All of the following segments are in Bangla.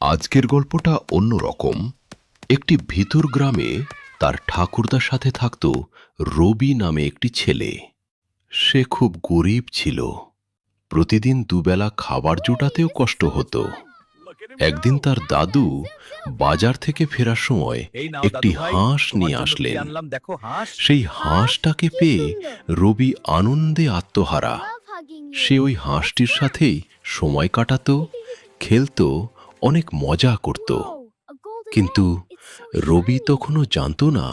আজকের গল্পটা অন্যরকম। একটি ভিতর গ্রামে তার ঠাকুরদার সাথে থাকত রবি নামে একটি ছেলে। সে খুব গরিব ছিল। প্রতিদিন দুবেলা খাবার জোটাতেও কষ্ট হতো। একদিন তার দাদু বাজার থেকে ফেরার সময় এই নাও একটি দাদু ভাই, হাঁস তোমার নিয়ে জন্য কি আসলেন। আনলাম দেখো হাঁস। সেই হাঁসটাকে পেয়ে রবি আনন্দে আত্মহারা। সে ওই হাঁসটির সাথেই সময় কাটাতো, খেলতো, অনেক মজা করত। কিন্তু রবি তখনও জানত না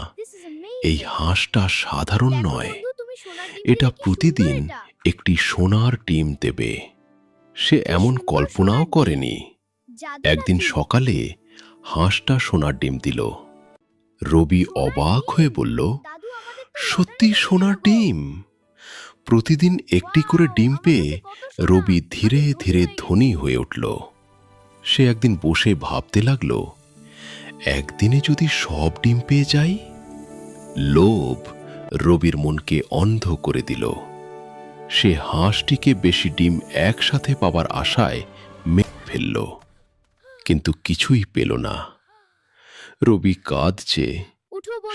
এই হাঁসটা সাধারণ নয়, এটা প্রতিদিন একটি সোনার ডিম দেবে। সে এমন কল্পনাও করেনি। একদিন সকালে হাঁসটা সোনার ডিম দিল। রবি অবাক হয়ে বলল, সত্যি সোনার ডিম! প্রতিদিন একটি করে ডিম পেয়ে রবি ধীরে ধীরে ধনী হয়ে উঠল। সে একদিন বসে ভাবতে লাগল, একদিনে যদি সব ডিম পেয়ে যাই। লোভ রবির মনকে অন্ধ করে দিল। সে হাঁসটিকে বেশি ডিম একসাথে পাবার আশায় মেরে ফেলল, কিন্তু কিছুই পেল না। রবি কাঁদছে।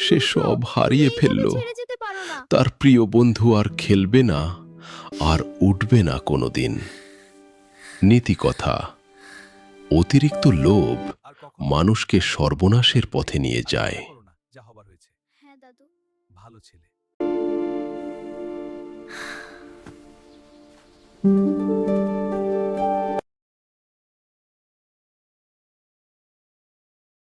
সে সব হারিয়ে ফেলল। তার প্রিয় বন্ধু আর খেলবে না, আর উঠবে না কোনোদিন। নীতি কথা: অতিরিক্ত লোভ আর কখনো মানুষকে সর্বনাশের পথে নিয়ে যায়। করো না, যা হবার হয়েছে। হ্যাঁ দাদু। ভালো ছেলে।